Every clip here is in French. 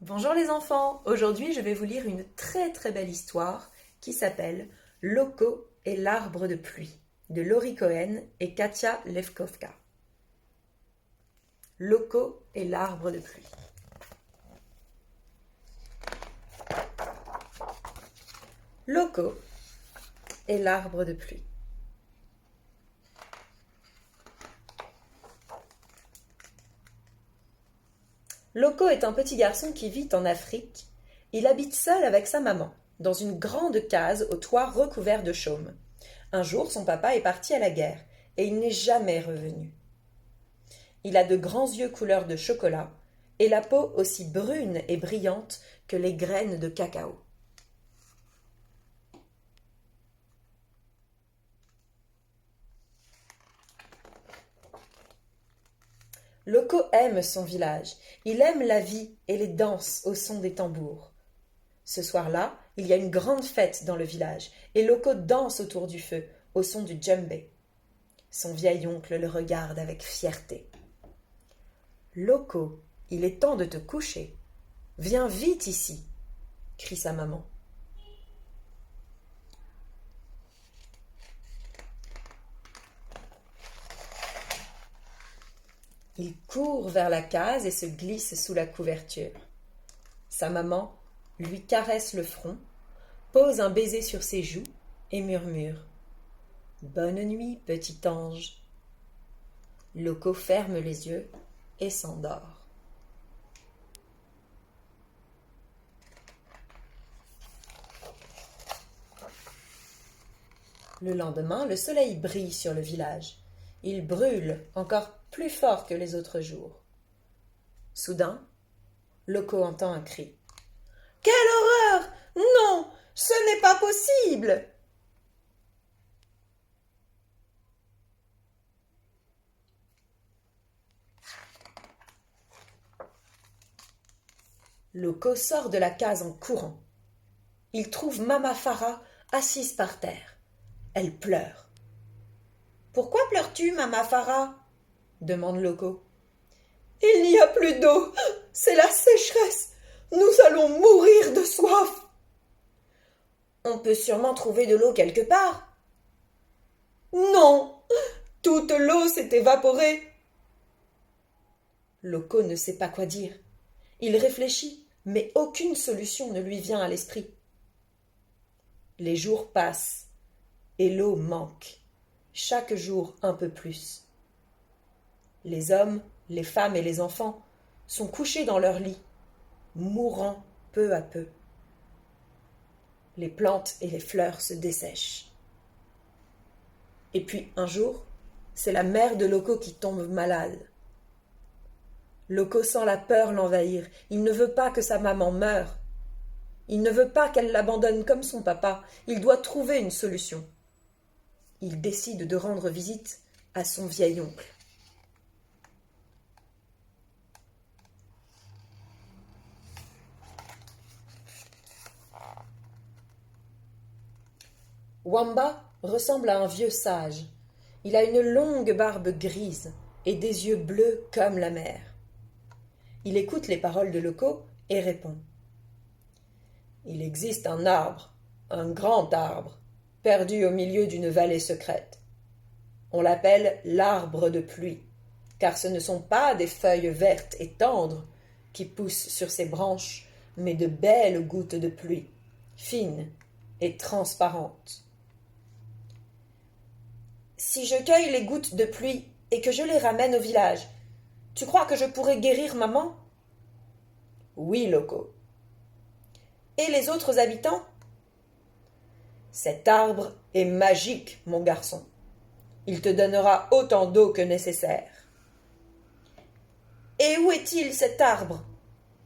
Bonjour les enfants, aujourd'hui je vais vous lire une très belle histoire qui s'appelle Loco et l'arbre de pluie de Laurie Cohen et Katia Levkovka. Loco et l'arbre de pluie. Loco et l'arbre de pluie. Loco est un petit garçon qui vit en Afrique. Il habite seul avec sa maman, dans une grande case au toit recouvert de chaume. Un jour, son papa est parti à la guerre, et il n'est jamais revenu. Il a de grands yeux couleur de chocolat, et la peau aussi brune et brillante que les graines de cacao. Loco aime son village, il aime la vie et les danses au son des tambours. Ce soir-là, il y a une grande fête dans le village, et Loco danse autour du feu, au son du djembé. Son vieil oncle le regarde avec fierté. « Loco, il est temps de te coucher. Viens vite ici !» crie sa maman. Il court vers la case et se glisse sous la couverture. Sa maman lui caresse le front, pose un baiser sur ses joues et murmure « Bonne nuit, petit ange !» Loco ferme les yeux et s'endort. Le lendemain, le soleil brille sur le village. Il brûle encore plus fort que les autres jours. Soudain, Loco entend un cri. « Quelle horreur! Non, ce n'est pas possible !» Loco sort de la case en courant. Il trouve Mama Farah assise par terre. Elle pleure. « Pourquoi pleures-tu, Mama Farah ?» demande Loco. « Il n'y a plus d'eau, c'est la sécheresse. Nous allons mourir de soif. »« On peut sûrement trouver de l'eau quelque part. »« Non, toute l'eau s'est évaporée. » Loco ne sait pas quoi dire. Il réfléchit, mais aucune solution ne lui vient à l'esprit. Les jours passent, et l'eau manque, chaque jour un peu plus. Les hommes, les femmes et les enfants sont couchés dans leur lit, mourant peu à peu. Les plantes et les fleurs se dessèchent. Et puis un jour, c'est la mère de Loco qui tombe malade. Loco sent la peur l'envahir. Il ne veut pas que sa maman meure. Il ne veut pas qu'elle l'abandonne comme son papa. Il doit trouver une solution. Il décide de rendre visite à son vieil oncle. Wamba ressemble à un vieux sage. Il a une longue barbe grise et des yeux bleus comme la mer. Il écoute les paroles de Loco et répond. Il existe un arbre, un grand arbre, perdu au milieu d'une vallée secrète. On l'appelle l'arbre de pluie, car ce ne sont pas des feuilles vertes et tendres qui poussent sur ses branches, mais de belles gouttes de pluie, fines et transparentes. Si je cueille les gouttes de pluie et que je les ramène au village, tu crois que je pourrais guérir maman? Oui, Loco. Et les autres habitants? Cet arbre est magique, mon garçon. Il te donnera autant d'eau que nécessaire. Et où est-il, cet arbre?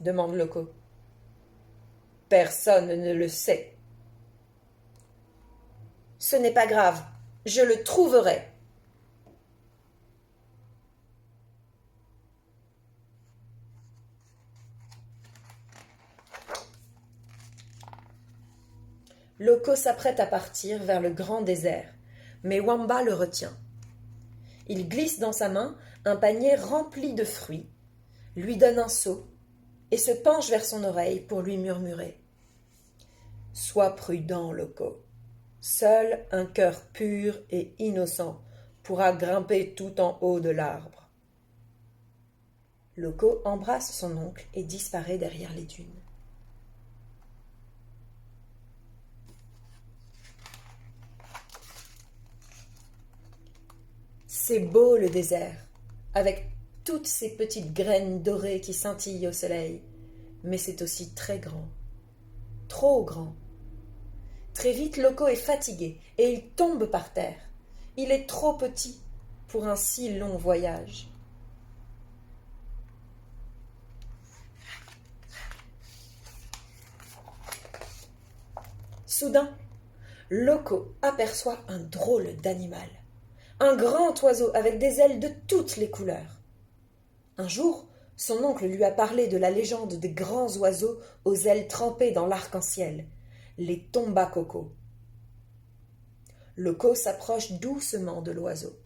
Demande Loco. Personne ne le sait. Ce n'est pas grave, je le trouverai. Loco s'apprête à partir vers le grand désert, mais Wamba le retient. Il glisse dans sa main un panier rempli de fruits, lui donne un seau et se penche vers son oreille pour lui murmurer. « Sois prudent, Loco. Seul un cœur pur et innocent pourra grimper tout en haut de l'arbre. » Loco embrasse son oncle et disparaît derrière les dunes. C'est beau le désert, avec toutes ces petites graines dorées qui scintillent au soleil, mais c'est aussi très grand, trop grand. Très vite, Loco est fatigué et il tombe par terre. Il est trop petit pour un si long voyage. Soudain, Loco aperçoit un drôle d'animal. Un grand oiseau avec des ailes de toutes les couleurs. Un jour, son oncle lui a parlé de la légende des grands oiseaux aux ailes trempées dans l'arc-en-ciel, les tombacocos. Loco s'approche doucement de l'oiseau.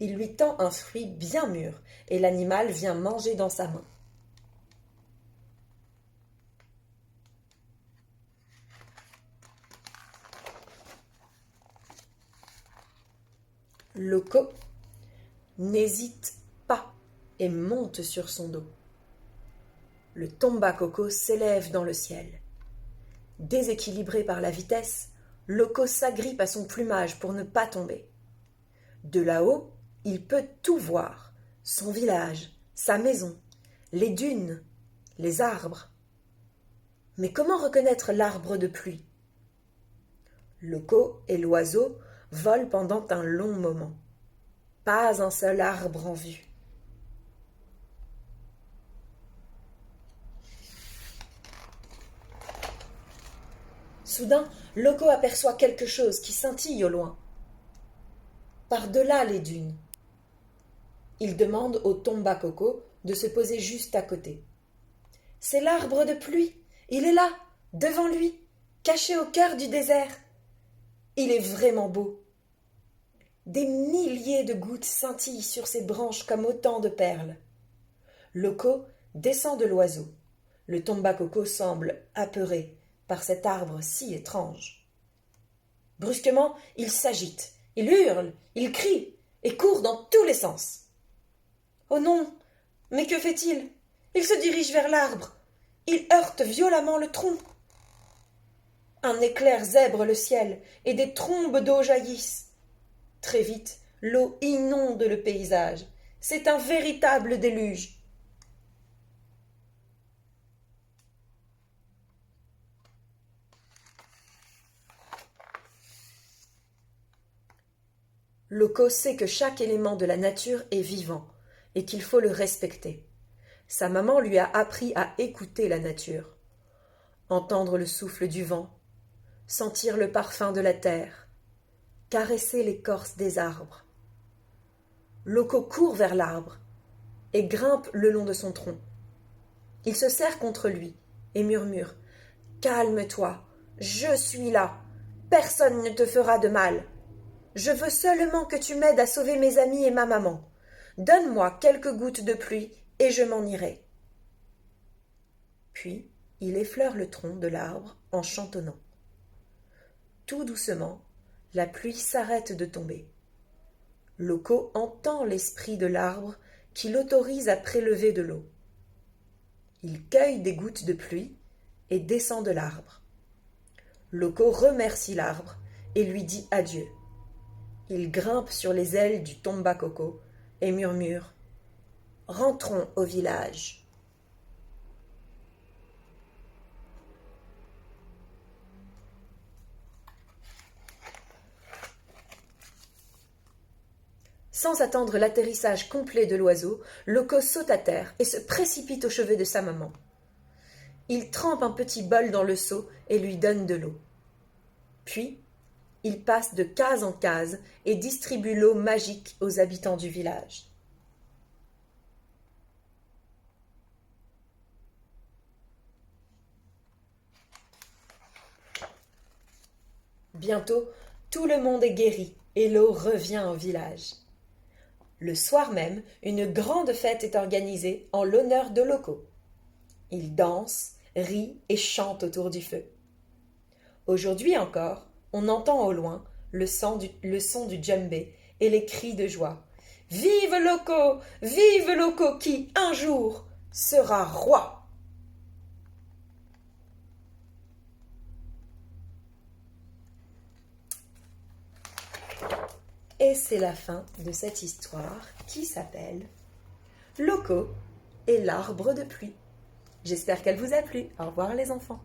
Il lui tend un fruit bien mûr et l'animal vient manger dans sa main. Loco n'hésite pas et monte sur son dos. Le tombacoco s'élève dans le ciel. Déséquilibré par la vitesse, Loco s'agrippe à son plumage pour ne pas tomber. De là-haut, il peut tout voir, son village, sa maison, les dunes, les arbres. Mais comment reconnaître l'arbre de pluie? Loco et l'oiseau volent pendant un long moment. Pas un seul arbre en vue. Soudain, Loco aperçoit quelque chose qui scintille au loin. Par-delà les dunes. Il demande au tombacoco de se poser juste à côté. C'est l'arbre de pluie. Il est là, devant lui, caché au cœur du désert. Il est vraiment beau. Des milliers de gouttes scintillent sur ses branches comme autant de perles. Loco descend de l'oiseau. Le tombacoco semble apeuré par cet arbre si étrange. Brusquement, il s'agite, il hurle, il crie et court dans tous les sens. Oh non, mais que fait-il? Il se dirige vers l'arbre. Il heurte violemment le tronc. Un éclair zèbre le ciel et des trombes d'eau jaillissent. Très vite, l'eau inonde le paysage. C'est un véritable déluge. Loco sait que chaque élément de la nature est vivant et qu'il faut le respecter. Sa maman lui a appris à écouter la nature, entendre le souffle du vent, sentir le parfum de la terre, caresser l'écorce des arbres. Loco court vers l'arbre et grimpe le long de son tronc. Il se serre contre lui et murmure « Calme-toi, je suis là, personne ne te fera de mal. Je veux seulement que tu m'aides à sauver mes amis et ma maman. Donne-moi quelques gouttes de pluie et je m'en irai. » Puis il effleure le tronc de l'arbre en chantonnant. Tout doucement, la pluie s'arrête de tomber. Loco entend l'esprit de l'arbre qui l'autorise à prélever de l'eau. Il cueille des gouttes de pluie et descend de l'arbre. Loco remercie l'arbre et lui dit adieu. Il grimpe sur les ailes du tombacoco et murmure « Rentrons au village. » Sans attendre l'atterrissage complet de l'oiseau, Loco saute à terre et se précipite au chevet de sa maman. Il trempe un petit bol dans le seau et lui donne de l'eau. Puis, il passe de case en case et distribue l'eau magique aux habitants du village. Bientôt, tout le monde est guéri et l'eau revient au village. Le soir même, une grande fête est organisée en l'honneur de Loco. Ils dansent, rient et chantent autour du feu. Aujourd'hui encore, on entend au loin le son du djembé et les cris de joie. Vive Loco qui, un jour, sera roi. Et c'est la fin de cette histoire qui s'appelle Loco et l'arbre de pluie. J'espère qu'elle vous a plu. Au revoir les enfants.